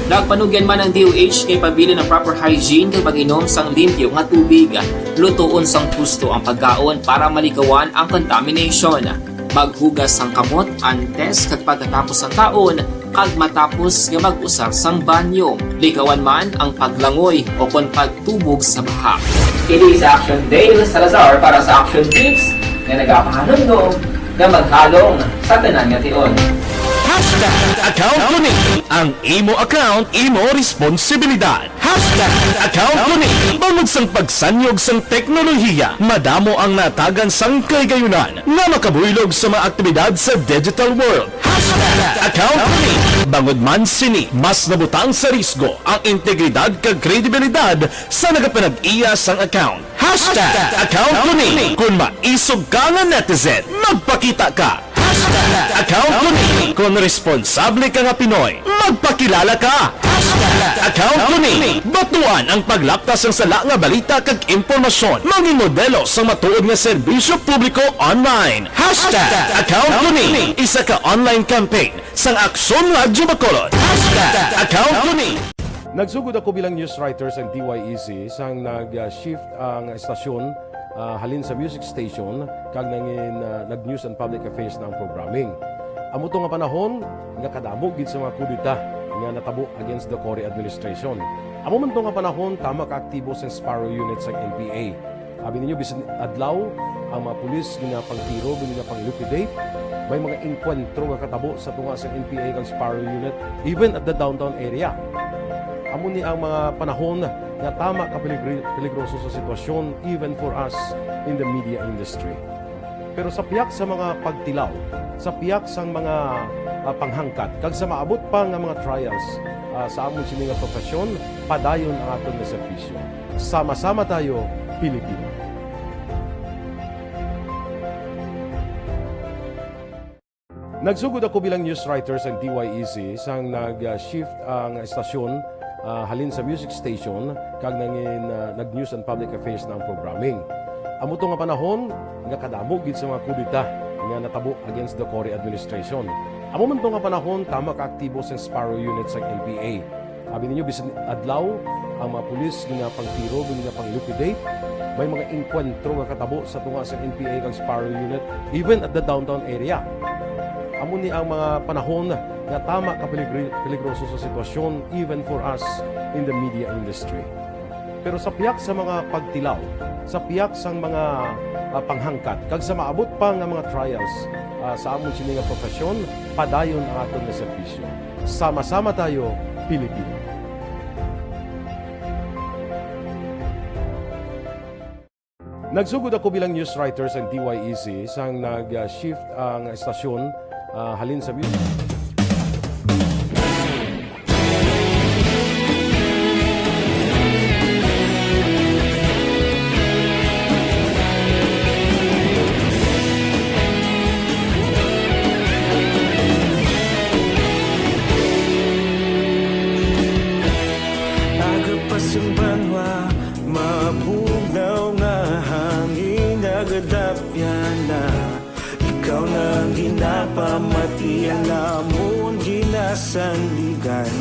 Nagpanugyan man ang DOH kay pabili ng proper hygiene kay pag-inom sang limpyo nga tubig, lutuon sang gusto ang pagkaon para malikawan ang contamination. Maghugas sang kamot antes kag pagkatapos ang kaon, kag matapos nga mag-usar sang banyo. Likawan man ang paglangoy o kon pagtubog sa baha. Kini sa Action Dale Salazar para sa Action Tips nga nagapahanundong nga maghalong sa tanan nga tion. Account ko ni ang imo account, imo responsibilidad. Account ko ni bangod sang pagsanyog sang teknolohiya, madamo ang natagan sang kaygayunan na makabuylog sa mga aktibidad sa digital world. Account ko ni bangod man sini mas nabutang sa risgo ang integridad kag kredibilidad sa nagapanag-iya sang account. Account ko ni kung maisog ka nga netizen, magpakita ka. Account ko ni kung responsable ka nga Pinoy, magpakilala ka. Account ko ni batuan ang paglaptas ng sala nga balita kag impormasyon, mangin modelo sa matuod nga serbisyo publiko online. Account ko ni isa ka online campaign sang Aksyon Radio Bacolod. Account ko ni Nagsugod ako bilang news writer sa DYEC sang nag-shift ang estasyon halin sa music station kag nangin nag-news and public affairs na ang programming. Amo to nga panahon nga kadamo gid sa mga kudita nga natabo against the Cory administration. Amo man to nga panahon tama ka aktibo sa Sparrow unit sa NPA. Abi ninyo bisan adlaw ang mga pulis nga pangtiro nga pang-liquidate, may mga enkwentro nga katabo sa tunga sa NPA kag Sparrow unit even at the downtown area. Amo ni ang mga panahon na tama ka peligroso sa sitwasyon even for us in the media industry. Pero sa piyak sa mga pagtilaw, sa piyak sa mga panghangkat kag sa maabot pa nga mga trials sa amon sini nga profesyon, padayon ang aton nga serbisyo. Sama-sama tayo, Pilipino. Nagsugod ako bilang news writer sa DYEZ sang nag-shift ang estasyon halin sa music station kag nag-news and public affairs na ang programming. Amo to nga panahon nga kadamo gid sa mga kudita nga natabo against the Cory administration. Amo man to nga panahon tama ka aktibo sa Sparrow unit sa NPA. Abi ninyo bisan adlaw ang mga pulis nga pangtiro nga pang-liquidate, may mga enkwentro nga katabo sa tunga sa NPA kag Sparrow unit even at the downtown area. Amo ni ang mga panahon nga tama ka peligroso sa sitwasyon even for us in the media industry. Pero sa piyak sa mga pagtilaw, sa piyak sang mga panghangkat, kag sa maabot pa nga mga trials sa amon sini nga profesyon, padayon ang aton nga serbisyo. Sama-sama tayo, Pilipino. Nagsugod ako bilang news writer sa DYEZ sang nag-shift ang estasyon halin sa music. Agapasang banwa, mabugaw nga hangin agadapyan na. Ikaw nang ginapamatian namon ginasandigan.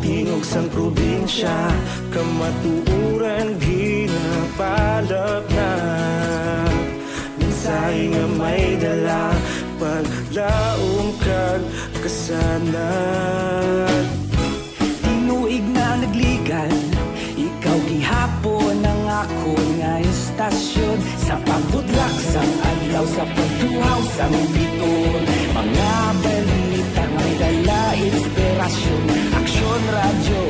Tingog sang probinsya, kamatuuran ginapalap na. Minsay nga may dala, paglaom kag kasanat. Tinuig na nagligan, ikaw gihapon ang ako nga istasyon. Sa pagbudlak sang adlaw, sa pagtuhaw sang biton. Mga balita may dala inspirasyon. Aksyon radyo,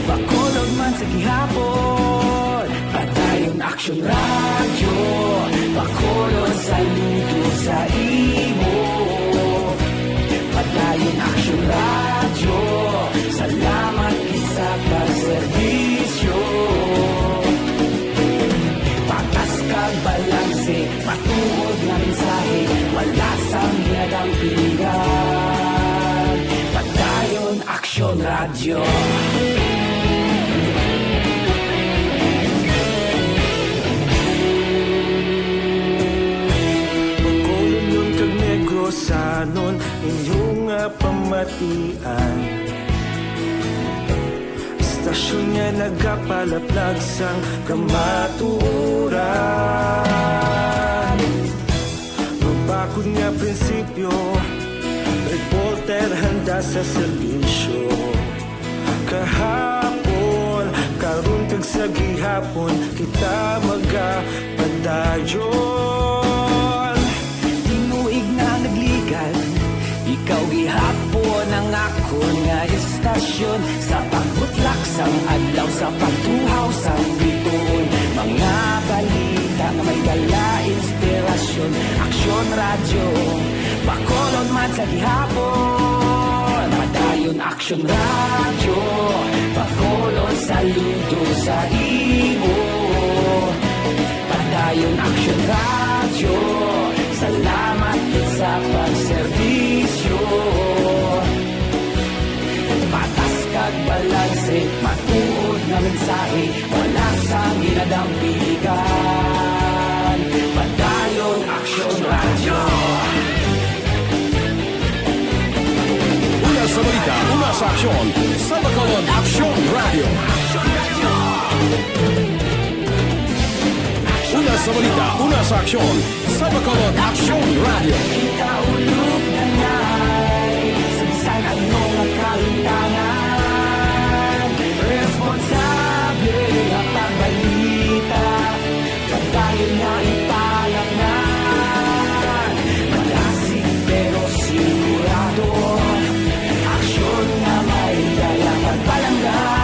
bakolog man sa gihapon. Padayon aksyon radyo, bakolog saludo sa imo. Padayon aksyon radyo, salamat sa pagserbisyo. Patas kag balanse, matuod na mensahe, wala sang hinadang pilihan. Padayon aksyon radyo. Bakolon yun kag Negros anon inyong pamatian. Istasyon niya nagapalaplag sang kamaturan. Mabakod nga prinsipyo, reporter handa sa serbisyo. Kahapon, karon kag sa gihapon, kita magapadayon. Tinuig na nagligan, ikaw gihapon ang ako nga istasyon. Sa pagbutlak sang adlaw, sa pagtuhaw sang biton. Mga balita na may dala inspirasyon. Aksyon radyo, bakolon man sa gihapon. Padayon aksyon radyo, bakolon saludo sa imo. Padayon aksyon radyo, salamat sa pagserbisyo. Patas kag balanse, matuod na mensahe, wala sang ginadampigan. Padayon aksyon radyo. Una sa balita, una sa aksyon, sa Bacolod Aksyon Radio. Una sa balita, una sa aksyon, sa Bacolod Aksyon Radio. Kita ulog na na'y sinsan ano nga kalintangan. Responsable ang pagbalita, pagdayon na ipalaknan. Malasig pero sigurado, aksyon na may dala pagpalanggan.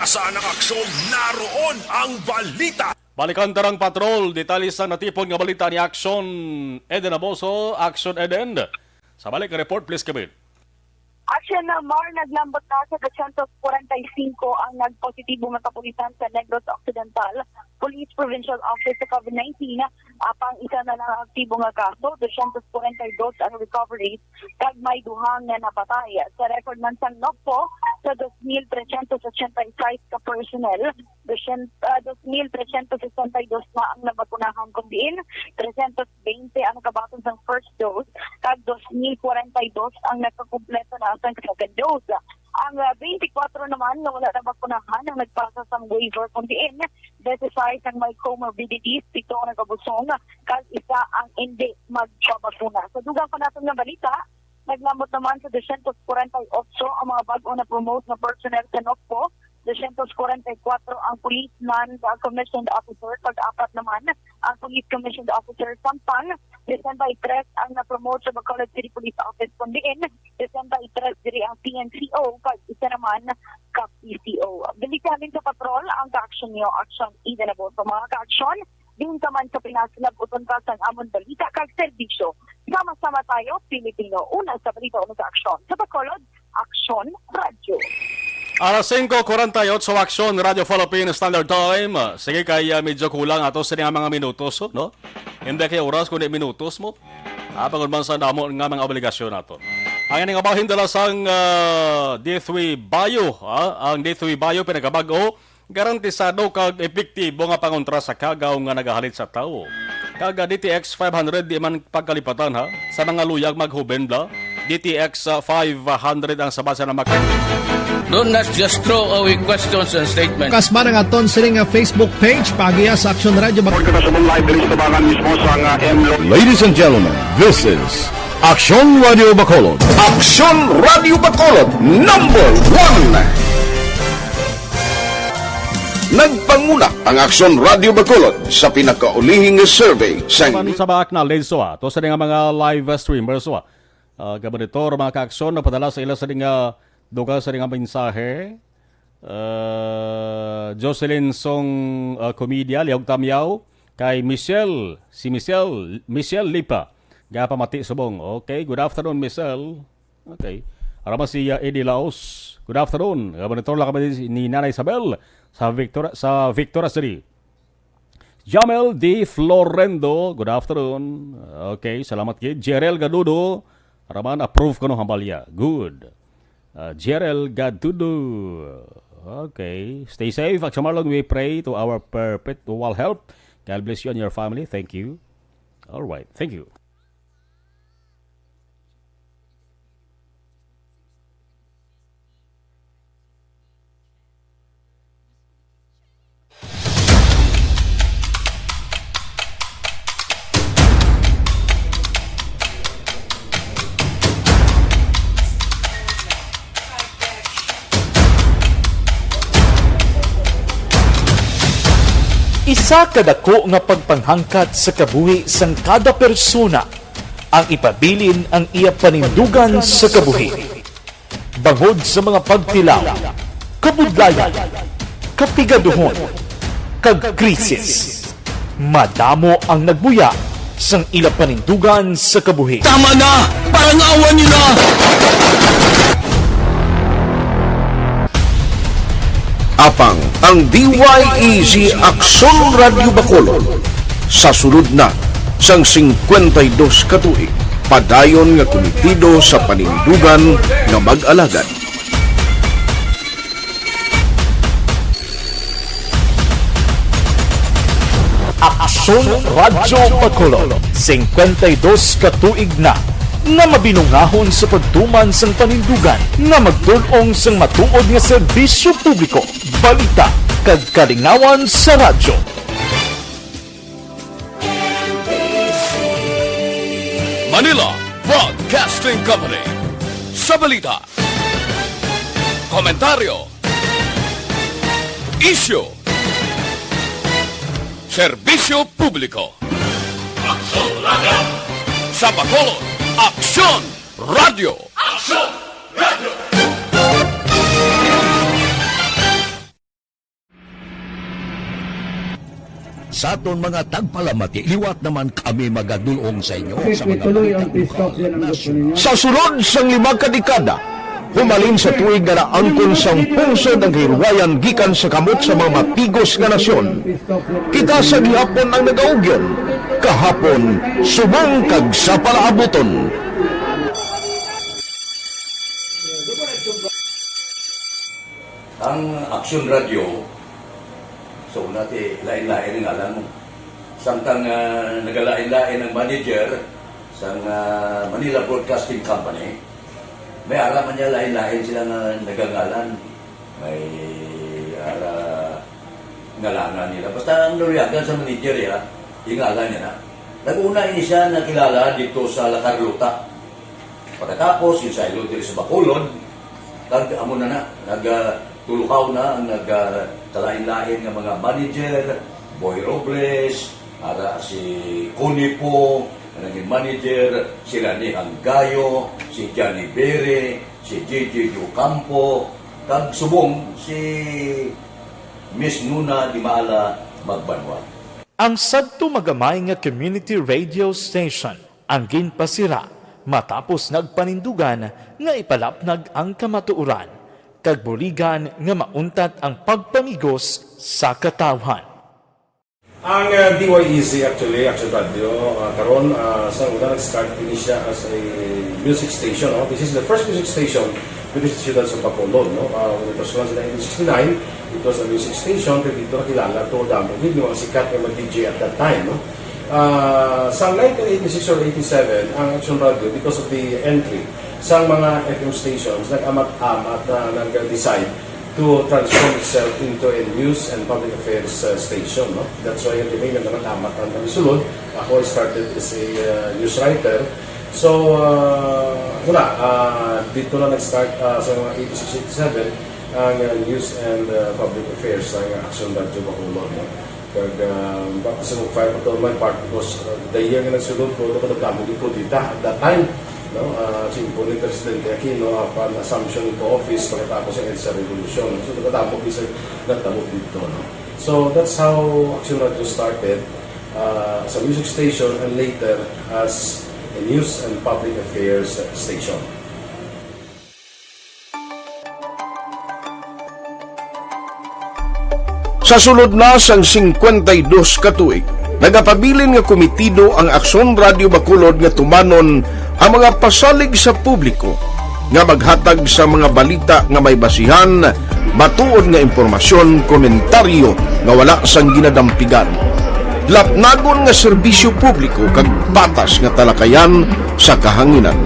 Nasaan ang aksyon? Naroon ang balita. Balikan tarang patrol, detalye sa natipon nga balita ni Action Eden Aboso, Action Eden. Sa balik report, please come in. Action na Mar, naglambot na sa 245 ang nagpositibo nga kapulisan sa Negros Occidental Police Provincial Office sa COVID-19. Apang isa na lang aktibo nga kaso, 242 ang recoveries, kag may duhang nga napatay. Sa record man sa NOPO, sa 2,385 ka personnel, 2,362 na ang nabakunahan kundiin, 320 ang kabaton sa first dose, kag 2,042 ang nakakumpleto na sa second dose. Ang 24 naman na wala na bakunahan ang nagpasa sa waiver kundiin, 16 ang may comorbidities, 7 ang nagabusong, kag isa ang hindi magpabakuna. Sa dugang pa natin nga balita, naglamot naman sa 248 ang mga bago na promote na personnel sa NOCPO, 244 ang police non-commissioned officer, pag-apat naman ang police commissioned officer Sampang, 63 ang na-promote sa Bacolod City Police Office kundiin, 63 diri ang PNCO, pag isa naman ka-PCO. Bilikanin sa patrol ang ka-action niyo, Action Eden Aboso. Mga ka-action, din ka man sa pinasilab uton ka sa amon balita kag serbisyo. Sama-sama tayo, Pilipino. Una sa balita o sa aksyon. Sa Bacolod, Action Radio. Alas 5:48 sa Action Radio Philippine Standard Time. Sige kay medyo kulang ato sa mga minutos, no? Hindi kay oras kundi minutos mo. Pagod man sa damo nga mga obligasyon nato. Ang ining abahin dala sang D3 Bio, ang D3 Bio pinagabago, garantisado kag epektibo nga pangontra sa kagaw nga nagahalit sa tao. Kag DTX 500 di man pagkalipatan ha sa mga luyag maghubenda. DTX 500 ang sabasa na Do not just throw away questions and statements. Kasma ng aton sining Facebook page pagiya sa Action Radio. Ladies and gentlemen, this is Action Radio Bacolod. Aksyon Radio Bacolod, number 1. Nagpanguna ang Aksyon Radio Bacolod sa pinakaulihing survey sa sa baak na lenso to sa mga live streamers gabanitor mga ka-aksyon na padala sa ila sa duga sa mensahe. Jocelyn Song Comedia Liog Tamyaw kay Michelle Lipa gapamati subong. Okay, good afternoon Michelle. Okay, arama si Eddie Laos, good afternoon. Gabanitor lang kami ni Nanay Isabel sa Victoria City. Jamel D. Florendo, good afternoon. Okay, salamat kay Jerel Gadudo. Araman, approve ko no hambalya. Good. Jerel Gadudo. Okay. Stay safe. At Marlon, we pray to our perpetual help. God bless you and your family. Thank you. All right. Thank you. Isa kadako nga pagpanghangkat sa kabuhi sang kada persona ang ipabilin ang iya panindugan sa kabuhi. Bangod sa mga pagtilaw, kabudlayan, kapigaduhon, kag krisis. Madamo ang nagbuya sang ila panindugan sa kabuhi. Tama na! Parang awan niyo na! Apang ang DYEZ Aksyon Radio Bacolod sa sulod na sang 52 katuig padayon nga komitido sa panindugan nga mag-alagad. Aksyon Radio Bacolod 52 katuig na nga mabinungahon sa pagtuman sang panindugan nga magdulong sang matuod nga serbisyo publiko, balita kag kalingawan sa radyo. Manila Broadcasting Company. Sa balita, komentaryo, isyu, serbisyo publiko. Aksyon Radio! Sa Bacolod, Aksyon Radio! Aksyon Radio! Sa aton mga tagpalamati, liwat naman kami magadulong sa inyo sa mga Sa sulod sang 5 kadekada, humalin sa tuig nga naangkon sang pungsod ang hirwayan gikan sa kamot sa mga matigos nga nasyon. Kita sa gihapon ang nagaugyon, kahapon subong kag sa palaabuton. Ang Aksyon Radio, so nati lain-lain ang alam mo. Samtang nagalain-lain ang manager sa Manila Broadcasting Company, may araman niya lain-lain sila na nagangalan. May ngalanan nila. Basta ang nariyagan sa manager ya, ingalan niya na. Nag-una ini siya nakilala dito sa La Carlota. Pagkatapos, yung sa ilo dito sa Bacolod, amo na nagtulukaw na ang nagtalain-lain ng mga manager, Boy Robles, ara si Cunipo, naging manager, si Rani Anggayo, si Johnny Bere, si J.J. Ocampo, kag subong si Miss Nuna Di Maala Magbanwa. Ang sadto magamay nga community radio station ang ginpasira matapos nagpanindugan nga ipalapnag ang kamatuuran kag buligan nga mauntat ang pagpamigos sa katawhan. Ang DYEZ actually, Action Radio, karon sa una nag-start din siya as a music station. No? This is the first music station with the Ciudad sa Bacolod. No? When it was launched in 1969, it was a music station. Pero dito nakilala to damo din yung mga sikat na mag-DJ at that time. No? Sa 1986 or 87, ang Action Radio, because of the entry sa mga FM stations, nag-amat-amat na nag-decide to transform itself into a news and public affairs station. No? That's why yung diming na naman-amat ang namisulod. Ako started as a news writer. So, dito na nag-start sa mga 86-87 ang news and public affairs ng Action Radio Bacolod. No? Kag bakit sa mag-fire ko my part because the year nga nagsulod ko, ito ko nagkamo dito at that time. No, simpo ni Presidente Aquino upon assumption into office pagkatapos ng EDSA Revolution. So, nagkatapos isa nagtabot dito. No? So, that's how Action Radio started as a music station and later as a news and public affairs station. Sa sulod na sang 52 ka tuig, nagapabilin nga komitido ang Aksyon Radio Bacolod nga tumanon ang mga pasalig sa publiko nga maghatag sa mga balita nga may basihan, matuod nga impormasyon, komentaryo nga wala sang ginadampigan. Lapnagon nga serbisyo publiko kag patas nga talakayan sa kahanginan.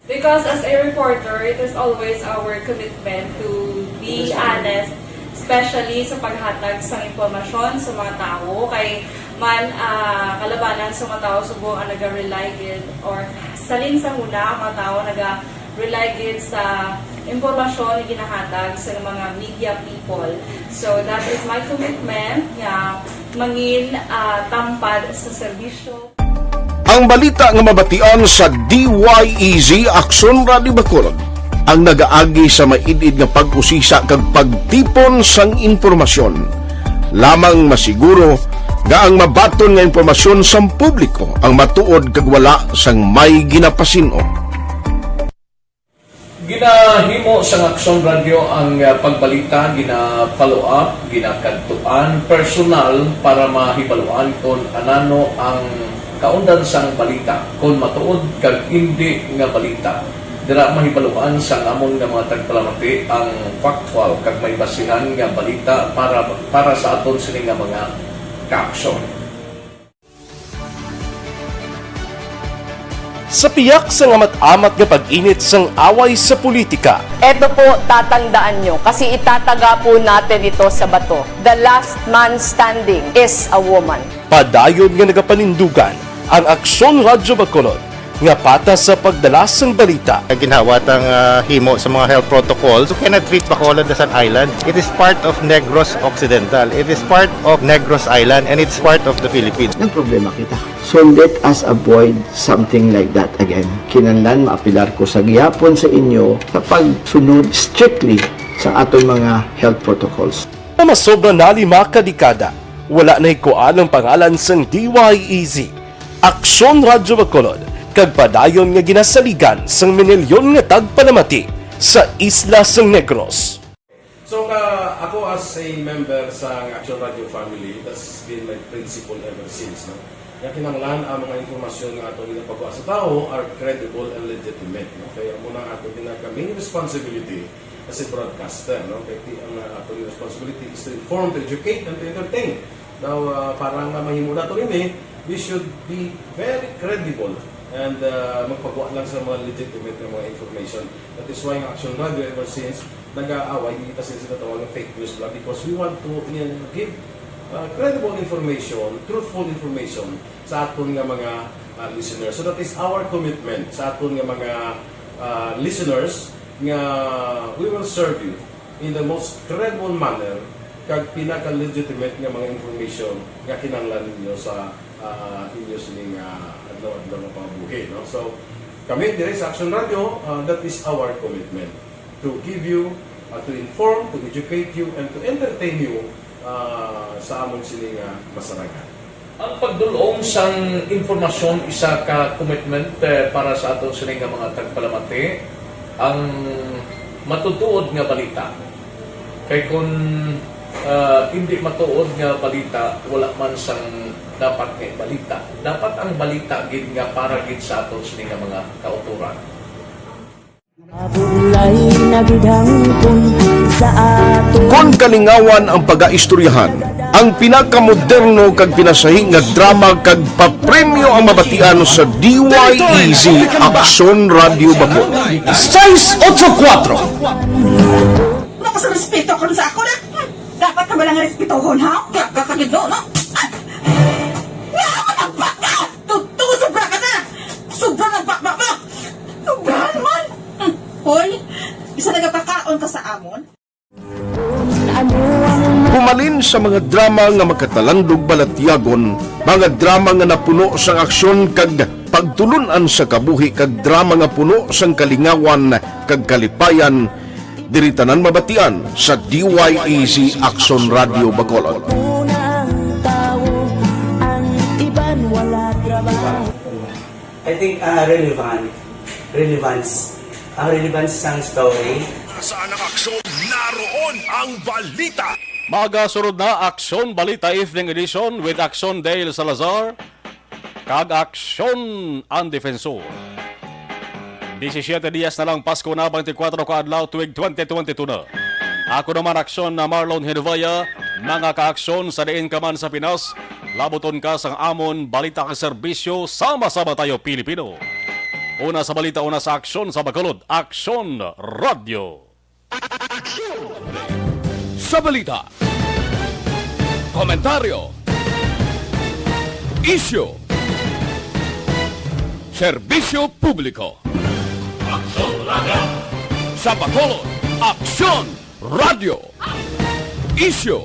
Because as a reporter, it is always our commitment to be honest, especially sa paghatag sa impormasyon sa mga tao kay man kalabanan sa mga tao subong ang naga-rely gid or salin sa huna ang mga tao naga-rely gid sa impormasyon na ginahatag sa mga media people. So that is my commitment nga mangin tampad sa serbisyo. Ang balita nga mabatian sa DYEZ Aksyon Radio Bacolod ang nagaagi sa maidid nga pag-usisa kag pagtipon sang impormasyon. Lamang masiguro nga ang mabaton nga impormasyon sa publiko ang matuod kag wala sang may ginapasino. Ginahimo sa Aksyon Radio ang pagbalita, gina-follow up, ginakadtuan personal para mahibaluan kung anano ang kaundan sang balita, kung matuod kag hindi nga balita. Dira mahibaluan sang amon nga mga tagpalamati ang factual kag may basihan nga balita para sa aton sini nga mga ka-aksyon. Sa piyak sa amat-amat nga pag-init sang away sa politika. Ito po, tatandaan nyo, kasi itataga po natin ito sa bato. The last man standing is a woman. Padayon nga nagapanindugan ang Aksyon Radio Bacolod nga patas sa pagdalas ng balita. Ginhawat ang himo sa mga health protocols. You cannot treat Bacolod as an island. It is part of Negros Occidental. It is part of Negros Island and it's part of the Philippines. Ang problema kita. So let us avoid something like that again. Kinahanglan maapilar ko sa gihapon sa inyo sa pagsunod strictly sa aton mga health protocols. Masobra na 5 kadekada wala na ikuan ang pangalan sang DYEZ. Aksyon Radyo Bacolod, kag padayon nga ginasaligan sang minilyon nga tagpanamati sa isla sang Negros. So, ako as a member sa Action Radio family, that's been my principle ever since. No? Kaya kinanglan ang mga informasyon nga ato ginapagawa sa tao are credible and legitimate. No? Kaya muna ato ginagkaming responsibility as a broadcaster. No? Kaya ang ato responsibility is to inform, to educate, and to entertain. Now, parang mahimo na ito rin we should be very credible and magpagawa lang sa mga legitimate na mga information. That is why ang Action Radio ever since nag-aaway, hindi kasi sila tawag ng fake news lang because we want to give credible information, truthful information sa aton nga mga listeners. So that is our commitment sa aton nga mga listeners nga we will serve you in the most credible manner kag pinaka-legitimate nga mga information nga kinahanglan ninyo sa inyo sining adlaw-adlaw nga pambuhi. No? So, kami dire sa Action Radio, that is our commitment to give you, to inform, to educate you, and to entertain you sa among sining masaragan. Ang pagdulong sang informasyon isa ka commitment para sa aton sining mga tagpalamati ang matutuod nga balita. Kay kung hindi matuod nga balita, wala man sang dapat nga balita. Dapat ang balita gid nga para gid sa aton sining mga kauturan. Kung kalingawan ang pag-aistoryahan, ang pinakamoderno kag pinasahi nga drama kag papremyo ang mabatian sa DYEZ Aksyon Radio Bacolod. 684 Naku sa respeto ko sa ako na. Dapat ka ba lang respetohon, ha? Kakagido, no? Nga ako baka! Tutuwa sobra ka na! Sobra ng bakbak mo! Sobrahan man! Hoy, isa nagapakaon ka sa amon? Pumalin sa mga drama nga makatalandog balatyagon, mga drama nga napuno sang aksyon kag pagtulunan sa kabuhi kag drama nga puno sang kalingawan kag kalipayan, diri tanan mabatian sa DYEZ Aksyon Radio Bacolod. I think relevance sang story. Saan ang aksyon? Naroon ang balita! Magasunod na Aksyon Balita Evening Edition with Aksyon Dale Salazar kag Aksyon ang Defensor. 17 diyas na lang Pasko na 24 kaadlaw tuig 2022 na. Ako naman Aksyon na Marlon Hinevaya, mga kaaksyon sa diin ka man sa Pinas, labuton ka sang amon balita ka serbisyo, sama-sama tayo Pilipino. Una sa balita, una sa Aksyon sa Bacolod, Aksyon Radio. Sa balita, komentaryo, isyu, serbisyo publiko. Aksyon Radio. Sa Bacolod, Aksyon Radio. Isyu.